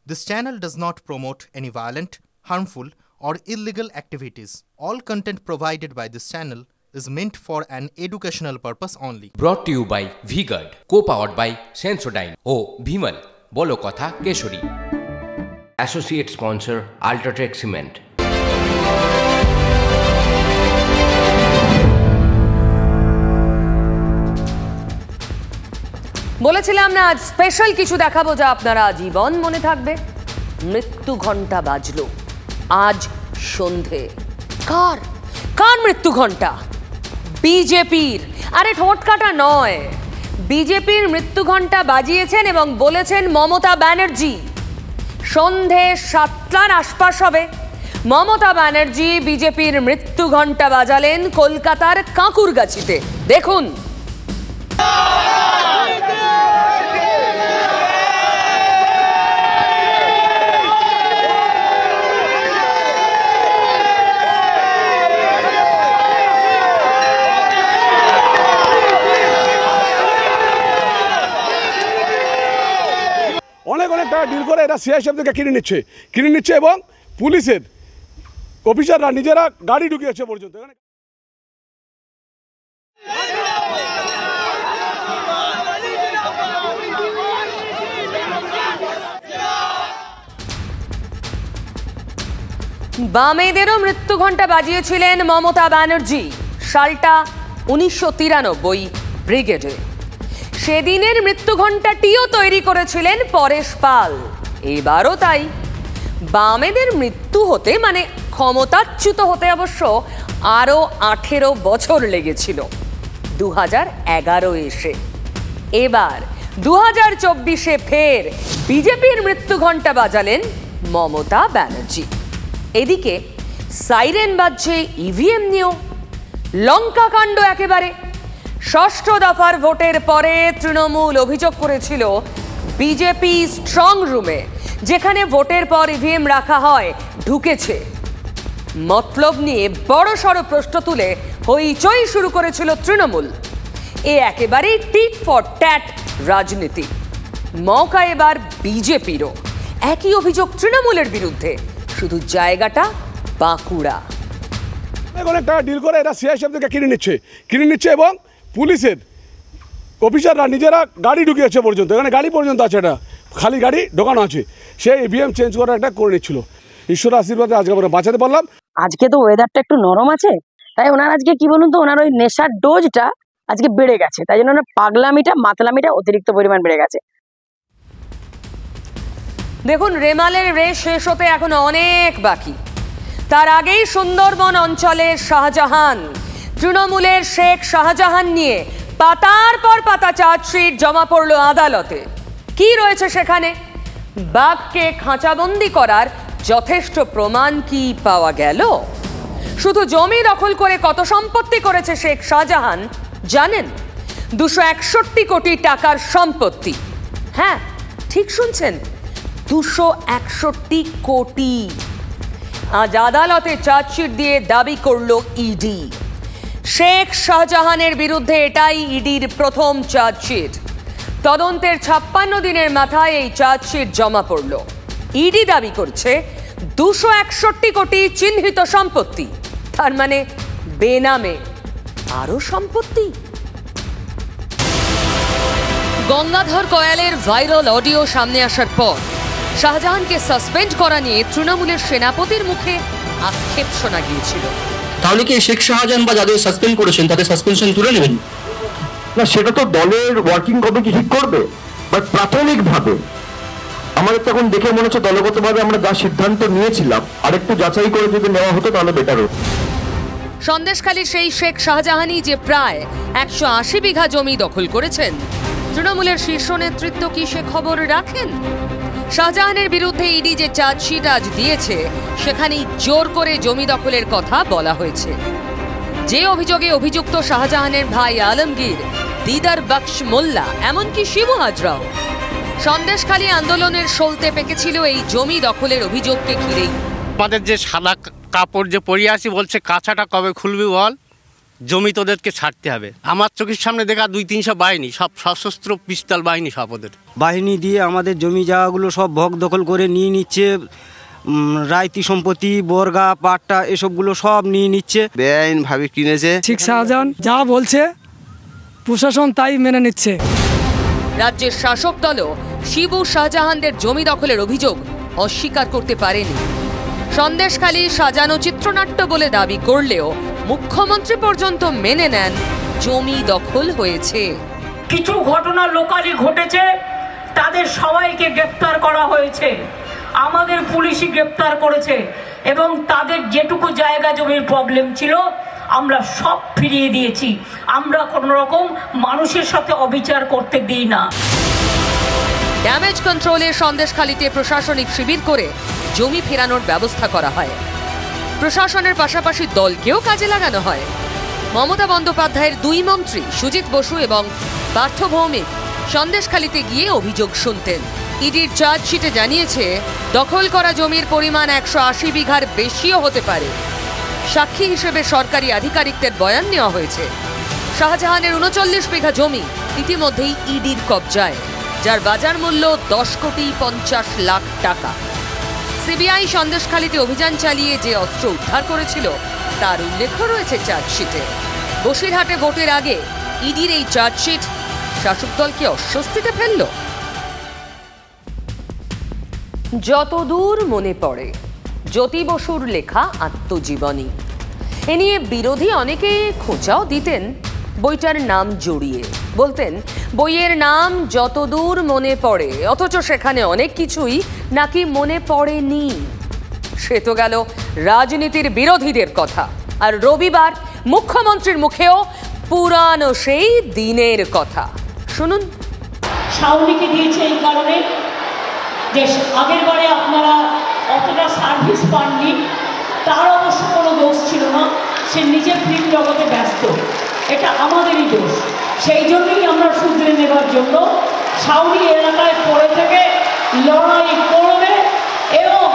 This channel does not promote any violent, harmful, or illegal activities. All content provided by this channel is meant for an educational purpose only. Brought to you by V-Guard, co-powered by Sensodyne O Bhimal, বলো কথা Keshari. Associate sponsor Ultratech Cement. বলেছিলাম না আজ special কিছু দেখাবো যা আপনারা জীবন মনে থাকবে। মৃত্যু ঘণ্টা বাজলো আজ সন্ধে। কার কার মৃত্যু ঘণ্টা? বিজেপির। আরে ঠোঁট কাটা নয়, বিজেপির মৃত্যু ঘণ্টা বাজিয়েছেন এবং বলেছেন মমতা ব্যানার্জি। সন্ধে 7টার আশপাশ হবে। মমতা ব্যানার্জি বিজেপির মৃত্যু ঘণ্টা বাজালেন কলকাতার কাঁকুরগাছিতে। দেখুন। অনেক টাকা ডিল করে এটা সিআইএসএফ থেকে কিনে নিচ্ছে এবং পুলিশের অফিসাররা নিজেরা গাড়ি ঢুকিয়েছে পর্যন্ত। বামেদেরও মৃত্যু ঘণ্টা বাজিয়েছিলেন মমতা ব্যানার্জি। সালটা 1993 ব্রিগেডে। সেদিনের মৃত্যু ঘণ্টাটিও তৈরি করেছিলেন পরেশ পাল। এবারও তাই। বামেদের মৃত্যু হতে মানে ক্ষমতাচ্যুত হতে অবশ্য আরও 18 বছর লেগেছিল 2011 এসে। এবার 2024-এ ফের বিজেপির মৃত্যু ঘণ্টা বাজালেন মমতা ব্যানার্জি। এদিকে সাইরেন বাজছে ইভিএম নিয়েও। লঙ্কা কাণ্ড একেবারে। ষষ্ঠ দফার ভোটের পরে তৃণমূল অভিযোগ করেছিল বিজেপি স্ট্রং রুমে, যেখানে ভোটের পর ইভিএম রাখা হয়, ঢুকেছে। মতলব নিয়ে বড়সড় প্রশ্ন তুলে হইচই শুরু করেছিল তৃণমূল। এ একেবারেই টিট ফর ট্যাট রাজনীতি। মৌকা এবার বিজেপিরও। একই অভিযোগ তৃণমূলের বিরুদ্ধে, শুধু জায়গাটা বাঁকুড়া। অনেক টাকা ডিল করে এটা সিআইএসএফ থেকে কিনে নিচ্ছে এবং পুলিশের অফিসাররা নিজেরা গাড়ি ঢুকিয়েছে পর্যন্ত। এখানে গাড়ি পর্যন্ত আছে, এটা খালি গাড়ি ঢোকানো আছে। সে ইভিএম চেঞ্জ করার একটা করে নিচ্ছিল। ঈশ্বরের আশীর্বাদে আজকে আমরা বাঁচাতে পারলাম। আজকে তো ওয়েদারটা একটু নরম আছে, তাই ওনার আজকে কি বলুন তো, ওনার ওই নেশার ডোজটা আজকে বেড়ে গেছে, তাই জন্য ওনার মাতলামিটা অতিরিক্ত পরিমাণ বেড়ে গেছে। দেখুন, রেমালের রেস শেষ হতে এখন অনেক বাকি। তার আগেই সুন্দরবন অঞ্চলের শাহজাহান, তৃণমূলের শেখ শাহজাহান নিয়ে পাতার পর পাতা চার্জশিট জমা পড়ল আদালতে। কি রয়েছে সেখানে? বাঘকে খাঁচাবন্দি করার যথেষ্ট প্রমাণ কি পাওয়া গেল? শুধু জমি দখল করে কত সম্পত্তি করেছে শেখ শাহজাহান জানেন? 261 কোটি টাকার সম্পত্তি। হ্যাঁ, ঠিক শুনছেন, 261 কোটি। আজ আদালতে চার্জশিট দিয়ে দাবি করল ইডি। শেখ শাহজাহানের বিরুদ্ধে এটাই ইডির প্রথম চার্জশিট। তদন্তের 56 দিনের মাথায় এই চার্জশিট জমা পড়ল। ইডি দাবি করছে 261 কোটি চিহ্নিত সম্পত্তি, তার মানে বেনামে আরো সম্পত্তি। গঙ্গাধর কয়ালের ভাইরাল অডিও সামনে আসার পর শাহজাহানকে সাসপেন্ড করা নিয়ে তৃণমূলের সেনাপতির মুখে আক্ষেপ শোনা গিয়েছিল। তাহলে কি শেখ শাহজাহান বা যাদের সাসপেন্ড করেছেন তাদের সাসপেনশন তুলে নেবেন? না, সেটা তো দলের ওয়ার্কিং কমিটি ঠিক করবে। বাট প্রাথমিকভাবে আমাদের তখন দেখে মনে হচ্ছে দলগতভাবে আমরা যা সিদ্ধান্ত নিয়েছিলাম আরেকটু যাচাই করে যদি নেওয়া হতো তাহলে বেটার হতো। সন্দেশখালীর সেই শেখ শাহজাহানই যে প্রায় 180 বিঘা জমি দখল করেছেন, তৃণমূলের শীর্ষ নেতৃত্ব কি সে খবর রাখেন? শাহজাহানের বিরুদ্ধে ইডি যে চার্জশিট আজ দিয়েছে, সেখানেই জোর করে জমি দখলের কথা বলা হয়েছে। যে অভিযোগে অভিযুক্ত শাহজাহানের ভাই আলমগীর, দিদার বক্স মোল্লা, এমনকি শিবু হাজরাও। সন্দেশখালী আন্দোলনের সলতে পেকেছিল এই জমি দখলের অভিযোগকে ঘিরেই। আমাদের যে সাদা কাপড় যে পরিয়ে আসি, বলছে কাঁচাটা কবে খুলবি বল, জমি তোদেরকে ছাড়তে হবে। আমার চোখের সামনে দেখা 200-300 বাহিনী, সব সশস্ত্র পিস্তল বাহিনী, সব ওদের বাহিনী দিয়ে আমাদের জমি জায়গাগুলো সব ভোগ দখল করে নিয়ে নিচ্ছে। রায়তি সম্পত্তি, বর্গা, পাট্টা এসবগুলো সব নিয়ে নিচ্ছে। বেআইনভাবে কিনেছে। শেখ শাহজাহান যা বলছে প্রশাসন তাই মেনে নিচ্ছে। রাজ্যের শাসক দলও শিবু শাহজাহানদের জমি দখলের অভিযোগ অস্বীকার করতে পারেনি। সন্দেশখালী সাজানো চিত্রনাট্য বলে দাবি করলেও মুখ্যমন্ত্রী পর্যন্ত মেনে নেন জমি দখল হয়েছে। কিছু ঘটনা লোকালি ঘটেছে, তাদের সবাইকে গ্রেপ্তার করা হয়েছে, আমাদের পুলিশই গ্রেপ্তার করেছে এবং তাদের যেটুকু জায়গা জমির প্রবলেম ছিল আমরা সব ফিরিয়ে দিয়েছি। আমরা কোনো রকম মানুষের সাথে অবিচার করতে দিই না। ড্যামেজ কন্ট্রোলে সন্দেশখালীতে প্রশাসনিক শিবির করে জমি ফেরানোর ব্যবস্থা করা হয়। প্রশাসনের পাশাপাশি দলকেও কাজে লাগানো হয়। মমতা বন্দ্যোপাধ্যায়ের 2 মন্ত্রী সুজিত বসু এবং পার্থ ভৌমিক সন্দেশখালীতে গিয়ে অভিযোগ শুনতেন। ইডির চার্জশিটে জানিয়েছে দখল করা জমির পরিমাণ 180 বিঘার বেশিও হতে পারে। সাক্ষী হিসেবে সরকারি আধিকারিকদের বয়ান নেওয়া হয়েছে। শাহজাহানের 39 বিঘা জমি ইতিমধ্যেই ইডির কবজায়, যার বাজার মূল্য 10,50 লাখ টাকা। সিবিআই সন্দেশখালীতে অভিযান চালিয়ে যে অস্ত্র উদ্ধার করেছিল তার উল্লেখ রয়েছে চার্জশিটে। বসিরহাটে ভোটের আগে ইডির এই চার্জশিট শাসক দলকে অস্বস্তিতে ফেলল। যতদূর মনে পড়ে, জ্যোতি বসুর লেখা আত্মজীবনী। এ নিয়ে বিরোধী অনেকে খোঁচাও দিতেন বইটার নাম জড়িয়ে। বলতেন বইয়ের নাম যতদূর মনে পড়ে, অথচ সেখানে অনেক কিছুই নাকি মনে পড়েনি। সে তো গেল রাজনীতির বিরোধীদের কথা। আর রবিবার মুখ্যমন্ত্রীর মুখেও পুরানো সেই দিনের কথা শুনুন। শাওনিকে দিয়েছে এই কারণে যে আগের বারে আপনারা অতটা সার্ভিস পাননি, তার অবশ্য কোনো দোষ ছিল না, সে নিজের ফিল্ম জগতে ব্যস্ত, এটা আমাদেরই দোষ। সেই জন্যই আমরা শুধরে নেবার জন্য শাওনি এলাকায় পড়ে থেকে লড়াই করবে এবং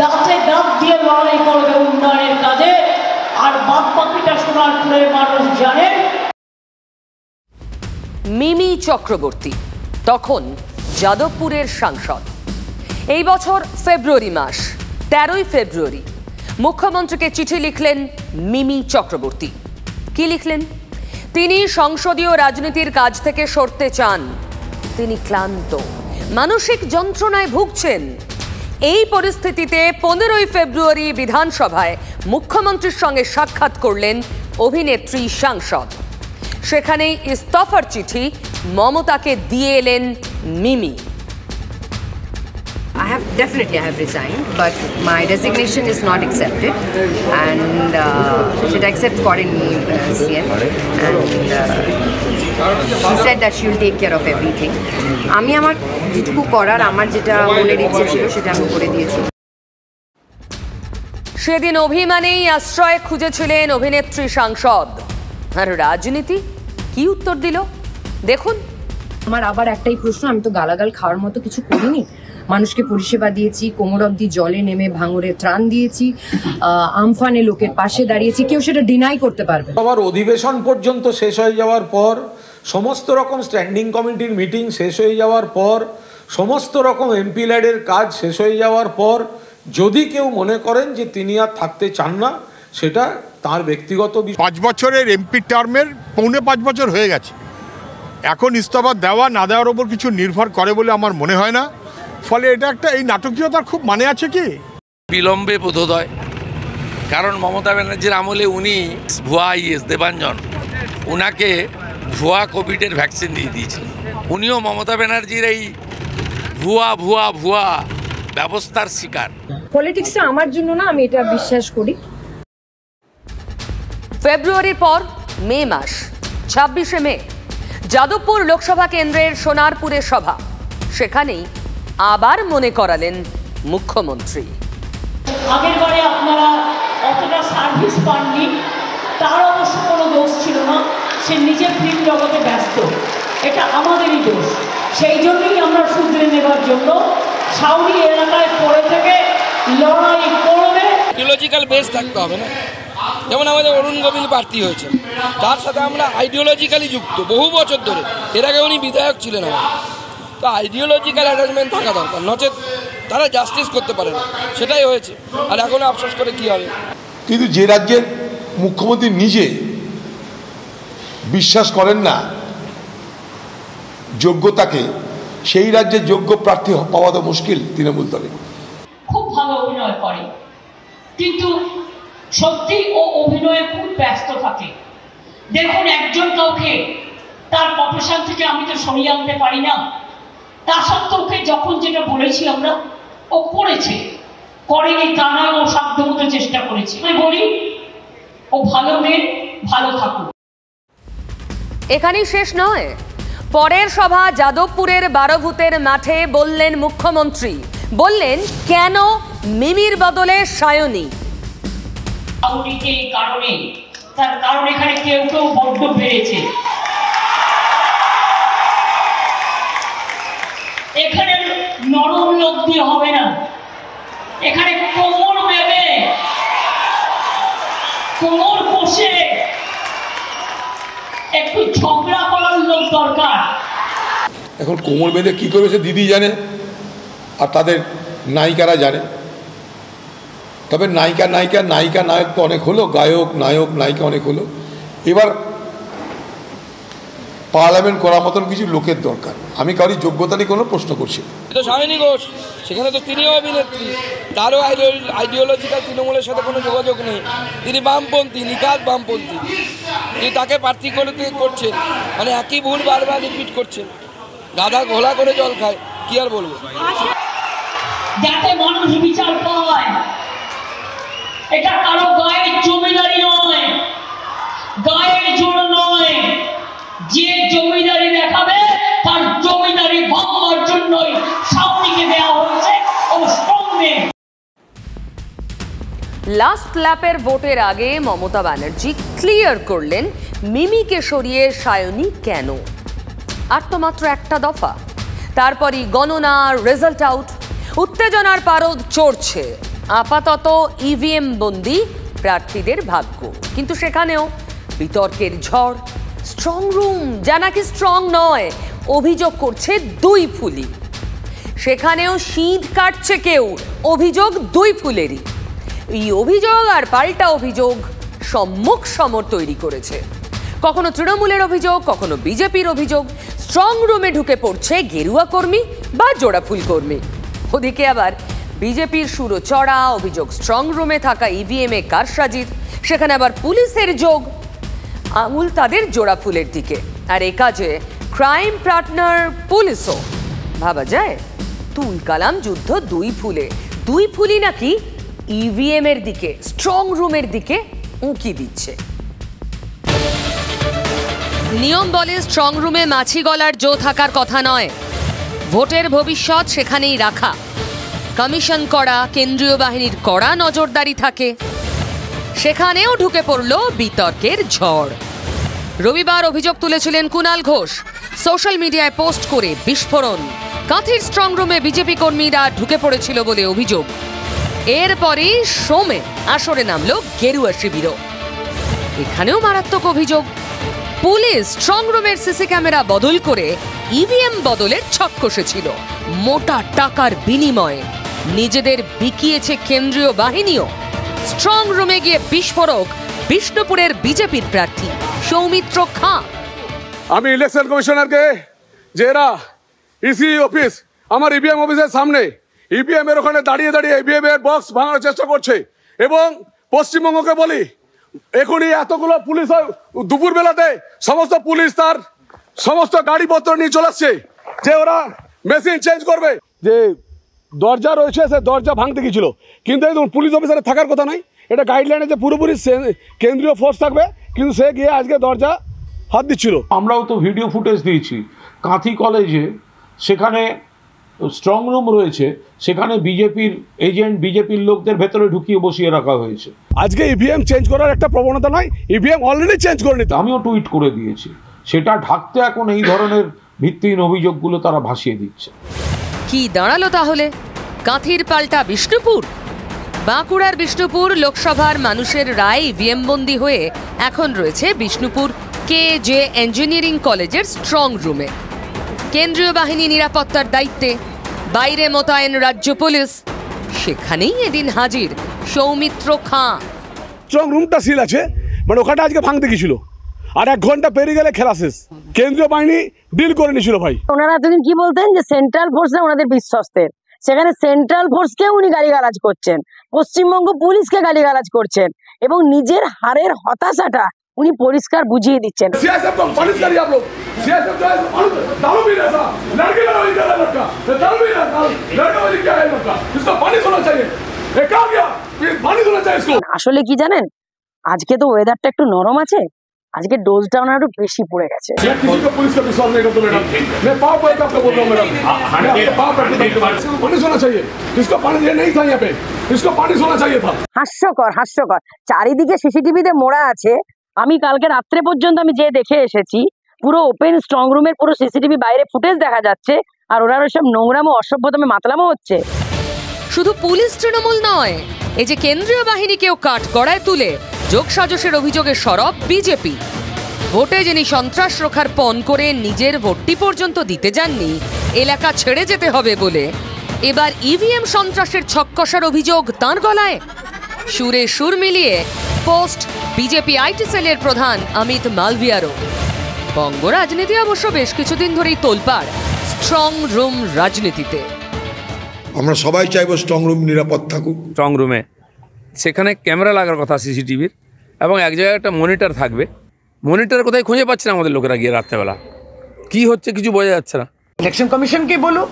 দাঁতে দাঁত দিয়ে লড়াই করবে উন্নয়নের কাজে। আর বাদ বাকিটা সোনারপুরের মানুষ জানে। মিমি চক্রবর্তী তখন যাদবপুরের সাংসদ। এই বছর ফেব্রুয়ারি মাস, 13ই ফেব্রুয়ারি মুখ্যমন্ত্রীকে চিঠি লিখলেন মিমি চক্রবর্তী। কি লিখলেন? তিনি সংসদীয় রাজনীতির কাজ থেকে সরতে চান। তিনি ক্লান্ত, মানসিক যন্ত্রণায় ভুগছেন। এই পরিস্থিতিতে 15ই ফেব্রুয়ারি বিধানসভায় মুখ্যমন্ত্রীর সঙ্গে সাক্ষাৎ করলেন অভিনেত্রী সাংসদ। সেখানেই ইস্তফার চিঠি মমতাকে দিয়ে এলেন মিমি। I have resigned, but my resignation is not accepted, and should accept করেন CM, and she said that she will take care of everything. আমি আমার যেটুকু করার, আমার যেটা মনের ইচ্ছে ছিল সেটা আমি করে দিয়েছি। সেদিন অভিমানেই আশ্রয় খুঁজেছিলেন অভিনেত্রী সাংসদ। আর রাজনীতি কি উত্তর দিল দেখুন। আমার আবার একটাই প্রশ্ন, আমি তো গালাগাল খাওয়ার মতো কিছু করিনি। মানুষকে পরিষেবা দিয়েছি, কোমর অবধি জলে নেমে ভাঙরে ত্রাণ দিয়েছি, আমফানে লোকের পাশে দাঁড়িয়েছি, কেউ সেটা ডিনাই করতে পারবে। আবার অধিবেশন পর্যন্ত শেষ হয়ে যাওয়ার পর, সমস্ত রকম স্ট্যান্ডিং কমিটির মিটিং শেষ হয়ে যাওয়ার পর, সমস্ত রকম এমপি ল্যাডের কাজ শেষ হয়ে যাওয়ার পর যদি কেউ মনে করেন যে তিনি আর থাকতে চান না, সেটা তার ব্যক্তিগত। 5 বছরের এমপি টার্মের 4.5 বছর হয়ে গেছে। এখন ইস্তফা দেওয়া না দেওয়ার ওপর কিছু নির্ভর করে বলে আমার মনে হয় না। ফলে এটা একটা, এই নাটকীয়তার খুব মানে আছে কি বিলম্বে বোধোদয়, কারণ মমতা ব্যানার্জির আমলে উনি ভুয়া দেবাঞ্জন উনাকে ভুয়া কোভিডের ভ্যাকসিন দিয়ে দিয়েছেন। উনিও মমতা ব্যানার্জির এই ভুয়া ভুয়া ভুয়া ব্যবস্থার শিকার। পলিটিক্সে আমার জন্য না, আমি এটা বিশ্বাস করি। ফেব্রুয়ারির পর মে মাস, 26শে মে যাদবপুর লোকসভা কেন্দ্রের সোনারপুরে সভা। সেখানেই আবার মনে করালেন মুখ্যমন্ত্রী। আগের বারে আপনারা অতটা সার্ভিস পাননি, তার অবশ্য কোনো দোষ ছিল না, সে নিজের ফিল্ম জগতে ব্যস্ত, এটা আমাদেরই দোষ। সেই জন্যই আমরা শুধরে নেবার জন্য শাওনি এলাকায় পড়ে থেকে লড়াই করবে। ইকোলজিক্যাল বেস থাকতে হবে না, যেমন আমাদের অরুণ গোবিল প্রার্থী হয়েছে, তার সাথে আমরা আইডিওলজিক্যালি যুক্ত বহু বছর ধরে। এর আগে উনি বিধায়ক ছিলেন আমার, তো আইডিওলজিক্যাল অ্যাটাচমেন্ট থাকা দরকার, নচেত তারা জাস্টিস করতে পারে না। সেটাই হয়েছে, আর এখনও আফসোস করে কী হবে। কিন্তু যে রাজ্যের মুখ্যমন্ত্রী নিজে বিশ্বাস করেন না যোগ্যতাকে, সেই রাজ্যের যোগ্য প্রার্থী পাওয়া তো মুশকিল তৃণমূল দলে। খুব ভালো অভিনয় করে, কিন্তু সত্যি ও অভিনয়ে খুব ব্যস্ত থাকে। দেখুন, একজন কাউকে তার প্রফেশন থেকে আমি তো সরিয়ে আনতে পারি না, তা সত্ত্বেও ওকে যখন যেটা বলেছি আমরা, ও করেছে, করেনি তা নয়, ও সাধ্যমতো চেষ্টা করেছে। আমি বলি ও ভালো মেয়ে, ভালো থাকুক। এখানেই শেষ নয়, পরের সভা যাদবপুরের 12 ভূতের মাঠে বললেন মুখ্যমন্ত্রী, বললেন কেন মিমির বদলে সায়নী। কারণে তার কারণ এখানে কেউ কেউ বড্ড বেড়েছে। এখানে নরম লোক দিয়ে হবে না, এখানে কোমর বেঁধে কোমর কষে একটু ঝগড়া করার লোক দরকার। এখন কোমর বেঁধে কি করবে সে দিদি জানে, আর তাদের নায়িকারা জানে। তবে নায়িকা নায়ক তো অনেক হলো, গায়ক নায়ক নায়িকা অনেক হলো। এবার পার্লামেন্ট করার মতন কিছু লোকের দরকার। আমি কারোর যোগ্যতা নিয়ে কোনো প্রশ্ন করছি না। তো সায়নী ঘোষ, সেখানে তো তিনিও অভিনেত্রী, তারও আইডিওলজিক্যাল তৃণমূলের সাথে কোনো যোগাযোগ নেই। তিনি বামপন্থী, নিকাত বামপন্থী, কিন্তু তাকে প্রার্থী করছেন, মানে একই ভুল বারবার রিপিট করছেন। গাধা ঘোলা করে জল খায়, কি আর বলবো। যাতে মানুষ বিচার পায়, এটা কারো গায়ের জমিদারি নয়, গায়ের জোর নয়। যে জমিদারি দেখাবে তার জমিদারি ভাঙার জন্যই সামনেকে দেওয়া হচ্ছে ও স্ট্রং মেয়ে। লাস্ট ল্যাপের ভোটের আগে মমতা ব্যানার্জি ক্লিয়ার করলেন মিমিকে সরিয়ে সায়নী কেন। আর তো মাত্র একটা দফা, তারপরই গণনা, রেজাল্ট আউট, উত্তেজনার পারদ চড়ছে। আপাতত ইভিএম বন্দি প্রার্থীদের ভাগ্য, কিন্তু সেখানেও বিতর্কের ঝড়। স্ট্রং রুম যা নাকি স্ট্রং নয়, অভিযোগ করছে দুই ফুলি। সেখানেও শীত কাটছে কেউ, অভিযোগ দুই ফুলেরই। এই অভিযোগ আর পাল্টা অভিযোগ সম্মুখ সমর তৈরি করেছে। কখনো তৃণমূলের অভিযোগ, কখনো বিজেপির অভিযোগ। স্ট্রং রুমে ঢুকে পড়ছে গেরুয়া কর্মী বা জোড়াফুল কর্মী। ওদিকে আবার বিজেপির সুরো চড়া অভিযোগ স্ট্রং রুমে থাকা ইভিএমে কারসাজির। সেখানে আবার পুলিশের যোগ, আঙুল তাদের জোড়াফুলের দিকে। আর এ কাজে ক্রাইম পার্টনার পুলিশও। ভাবা যায়, তুল কালাম যুদ্ধ দুই ফুলে। দুই ফুলি নাকি ইভিএম এর দিকে, স্ট্রং রুমের দিকে উঁকি দিচ্ছে। নিয়ম বলে স্ট্রং রুমে মাছি গলার জো থাকার কথা নয়, ভোটের ভবিষ্যৎ সেখানেই রাখা। কমিশন করা, কেন্দ্রীয় বাহিনীর কড়া নজরদারি থাকে। সেখানেও ঢুকে পড়ল বিতর্কের ঝড়। রবিবার অভিযোগ তুলেছিলেন কুণাল ঘোষ, সোশ্যাল মিডিয়ায় পোস্ট করে বিস্ফোরণ। কাঁথির স্ট্রং রুমে বিজেপি কর্মীরা ঢুকে পড়েছিল বলে অভিযোগ। এরপরই সোমে আসরে নামল গেরুয়া শিবিরও। এখানেও মারাত্মক অভিযোগ, পুলিশ স্ট্রং রুমের সিসি ক্যামেরা বদল করে ইভিএম বদলের ছক কষেছিল মোটা টাকার বিনিময়ে। নিজেদের বিকিয়েছে কেন্দ্রীয় বাহিনীও। স্ট্রং রুমে গিয়ে বিস্ফোরক বিষ্ণুপুরের বিজেপির প্রার্থী সৌমিত্র খাঁ। আমি ইলেকশন কমিশনারকে যে এরা ইসি অফিস, আমার ইভিএম অফিসের সামনে ইভিএম এর ওখানে দাঁড়িয়ে দাঁড়িয়ে ইভিএম এর বক্স ভাঙার চেষ্টা করছে, এবং পশ্চিমবঙ্গকে বলি এখনই এতগুলো পুলিশ দুপুর বেলাতে সমস্ত পুলিশ তার সমস্ত গাড়িপত্র নিয়ে চলে আসছে যে ওরা মেশিন চেঞ্জ করবে। যে দরজা রয়েছে সে দরজা ভাঙতে গিয়েছিল, কিন্তু এই পুলিশ অফিসারে থাকার কথা নাই। এটা গাইডলাইনে যে পুরোপুরি কেন্দ্রীয় ফোর্স থাকবে, কিন্তু সে গিয়ে আজকে দরজা হাত দিচ্ছিল। আমরাও তো ভিডিও ফুটেজ দিয়েছি কাঁথি কলেজে, সেখানে স্ট্রং রুম রয়েছে, সেখানে বিজেপির এজেন্ট বিজেপির লোকদের ভেতরে ঢুকিয়ে বসিয়ে রাখা হয়েছে। আজকে ইভিএম চেঞ্জ করার একটা প্রবণতা নয়, ইভিএম অলরেডি চেঞ্জ করে নিতে। আমিও টুইট করে দিয়েছি, সেটা ঢাকতে এখন এই ধরনের ভিত্তিহীন অভিযোগগুলো তারা ভাসিয়ে দিচ্ছে। কি দাঁড়ালো তাহলে? কাঁথির পাল্টা বিষ্ণুপুর। বাঁকুড়ার বিষ্ণুপুর লোকসভার মানুষের রায় ইভিএম বন্দী হয়ে এখন রয়েছে বিষ্ণুপুর KJ ইঞ্জিনিয়ারিং কলেজের স্ট্রং রুমে। কেন্দ্রীয় বাহিনী নিরাপত্তার দায়িত্বে, বাইরে মোতায়েন রাজ্য পুলিশ। সেখানেই এদিন হাজির সৌমিত্র খাঁ। স্ট্রং রুমটা সিল আছে, মানে ওখানটা আজকে ভাঙতে গেছিল, আর 1 ঘন্টা পেরিয়ে গেলে খেলা শেষ। কেন্দ্রীয় বাহিনী ডিল করে নিয়েছিল ভাই। ওনারা এতদিন কি বলতেন যে সেন্ট্রাল ফোর্সে ওনাদের বিশ্বস্তের, সেখানে সেন্ট্রাল ফোর্সকে উনি গালিগালাজ করছেন, পশ্চিমবঙ্গ পুলিশকে গালিগালাজ করছেন এবং নিজের হারের হতাশাটা উনি পরিষ্কার বুঝিয়ে দিচ্ছেন। আসলে কি জানেন, আজকে তো ওয়েদারটা একটু নরম আছে, আজকে ডোজটা ওনার একটু বেশি পড়ে গেছে। হাস্যকর হাস্যকর, চারিদিকে সিসিটিভিতে মোড়া আছে। আমি কালকে রাত্রে পর্যন্ত আমি যে দেখে এসেছি, পুরো ওপেন স্ট্রং রুমের পুরো সিসিটিভি বাইরে ফুটেজ দেখা যাচ্ছে, আর ওনার ওইসব নোংরামো অসভ্যতমে মাতলামো হচ্ছে। শুধু পুলিশ তৃণমূল নয়, এই যে কেন্দ্রীয় বাহিনীকেও কাঠগড়ায় তুলে যোগসাজশের অভিযোগে সরব বিজেপি। ভোটে যিনি সন্ত্রাস রক্ষার পণ করে নিজের ভোটটি পর্যন্ত দিতে যাননি, এলাকা ছেড়ে যেতে হবে বলে এবার ইভিএম সন্ত্রাসের ছক্কসার অভিযোগ তাঁর গলায়। সুরে সুর মিলিয়ে পোস্ট বিজেপি আইটি সেলের প্রধান অমিত মালভিয়ারও। বঙ্গ রাজনীতি অবশ্য বেশ কিছুদিন ধরেই তোলপাড় স্ট্রং রুম রাজনীতিতে। আমরা সবাই চাইবো স্ট্রং রুম নিরাপদ থাকুক। স্ট্রং রুমে সেখানে ক্যামেরা লাগার কথা সিসিটিভির, এবং এক জায়গায় একটা মনিটর থাকবে। মনিটর কোথায় খুঁজে পাচ্ছে না আমাদের লোকেরা গিয়ে রাত্রেবেলা, কি হচ্ছে কিছু বোঝা যাচ্ছে না। ইলেকশন কমিশনকে বলো,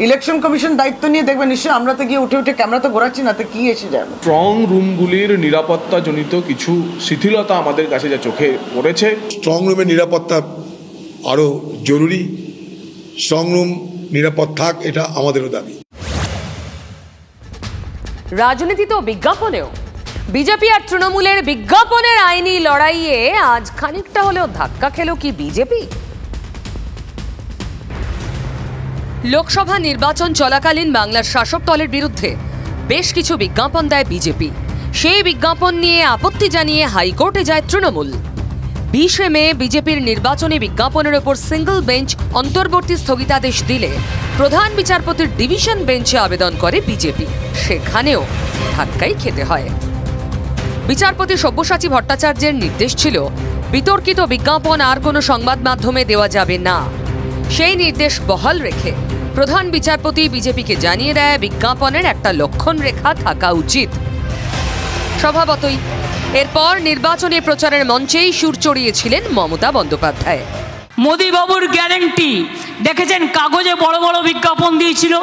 ইলেকশন কমিশন দায়িত্ব নিয়ে দেখবে নিশ্চয়ই। আমরা তো গিয়ে উঠে উঠে ক্যামেরা তো ঘোরাচ্ছি না, তো কি এসে যাবে। স্ট্রং রুমগুলির নিরাপত্তাজনিত কিছু শিথিলতা আমাদের কাছে যা চোখে পড়েছে। স্ট্রং রুমের নিরাপত্তা আরও জরুরি। স্ট্রং রুম নিরাপদ থাক, এটা আমাদেরও দাবি। রাজনীতি তো বিজ্ঞাপনেও। বিজেপি আর তৃণমূলের বিজ্ঞাপনের আইনি লড়াইয়ে আজ খানিকটা হলেও ধাক্কা খেল কি বিজেপি? লোকসভা নির্বাচন চলাকালীন বাংলার শাসক দলের বিরুদ্ধে বেশ কিছু বিজ্ঞাপন দেয় বিজেপি। সেই বিজ্ঞাপন নিয়ে আপত্তি জানিয়ে হাইকোর্টে যায় তৃণমূল। 20 মে বিজেপির নির্বাচনী বিজ্ঞাপনের ওপর সিঙ্গল বেঞ্চ অন্তর্বর্তী স্থগিতাদেশ দিলে প্রধান বিচারপতির ডিভিশন বেঞ্চে আবেদন করে বিজেপি। সেখানেও ধাক্কাই খেতে হয়। বিচারপতি সব্যসাচী ভট্টাচার্যের নির্দেশ ছিল বিতর্কিত বিজ্ঞাপন আর কোনো সংবাদ মাধ্যমে দেওয়া যাবে না। সেই নির্দেশ বহাল রেখে প্রধান বিচারপতি বিজেপিকে জানিয়ে দেয় বিজ্ঞাপনের একটা লক্ষণ রেখা থাকা উচিত। স্বভাবতই এরপর নির্বাচনী প্রচারের মঞ্চেই সুর চড়িয়েছিলেন মমতা বন্দ্যোপাধ্যায়। মোদি বাবুর গ্যারান্টি দেখেছেন, কাগজে বড় বড় বিজ্ঞাপন দিয়েছিল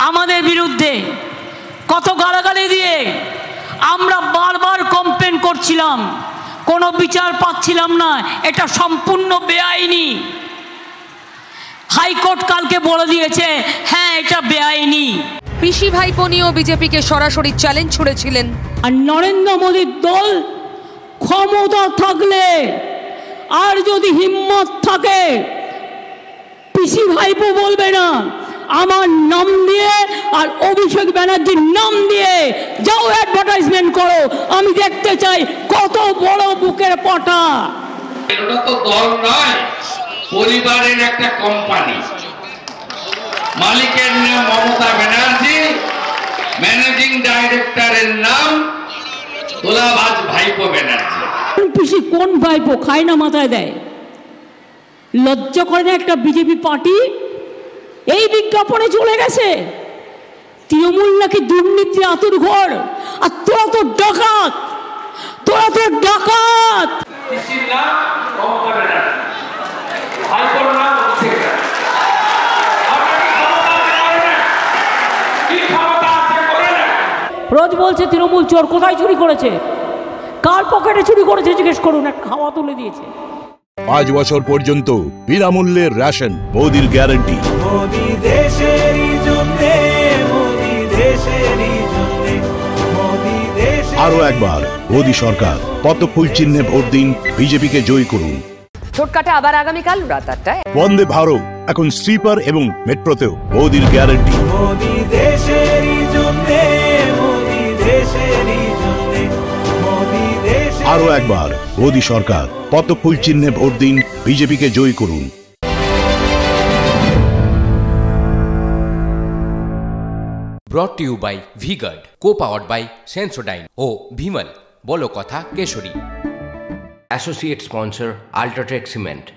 আমাদের বিরুদ্ধে, কত গালাগালি দিয়ে আমরা বারবার কমপ্লেন করছিলাম, কোনো বিচার পাচ্ছিলাম না, এটা সম্পূর্ণ বেআইনি। হাইকোর্ট কালকে বলে দিয়েছে হ্যাঁ এটা বেআইনি। পিসি ভাইপো নিয়েও বিজেপিকে সরাসরি চ্যালেঞ্জ ছুড়েছিলেন। আর নরেন্দ্র মোদীর দল ক্ষমতা থাকলে আর যদি হিম্মত থাকে, পিসি ভাইপো বলবে না, আমার নাম দিয়ে আর অভিষেক ব্যানার্জির নাম দিয়ে যাও অ্যাডভার্টাইজমেন্ট করো, আমি দেখতে চাই কত বড় বুকের পটা। এটা তো দল নয়, পরিবারের একটা কোম্পানি। মালিকের নাম মমতা ব্যানার্জি, ম্যানেজিং ডাইরেক্টরের নাম তোলাবাজ ভাইপো ব্যানার্জি। পিসি কোন ভাইপো খায় না মাথায় দেয়? লজ্জা করে না একটা বিজেপি পার্টি এই বিজ্ঞাপনে চলে গেছে? তৃণমূল নাকি দুর্নীতির আতুর ঘর, আর তোরা তো ডাকাত, তোরা তো ডাকাত। রোজ বলছে তৃণমূল চোর, কোথায় চুরি করেছে, কার পকেটে চুরি করেছে জিজ্ঞেস করুন, একটা হাওয়া তুলে দিয়েছে। 5 বছর পর্যন্ত বিনামূল্যের রেশন, মোদির গ্যারান্টি। মোদি দেশেরই জন্যে, মোদি দেশেরই জন্যে, মোদি দেশের। আরো একবার মোদি সরকার, পদ্মফুল চিহ্নে ভোট দিন, বিজেপিকে জয়ী করুন। ছোটকাটে আবার আগামীকাল রাত 8টায়। বন্দে ভারত এখন স্লিপার এবং মেট্রোতেও মোদির গ্যারান্টি। মোদি দেশেরই জন্যে, মোদি আরো একবার মোদী সরকার, পদ্মফুল চিহ্নে ভোট দিন, বিজেপিকে জয়ী করুন। Brought to you by V-Guard, co-powered by Sensodyne O Bhimal, বলো কথা Keshari. Associate sponsor Ultratech Cement.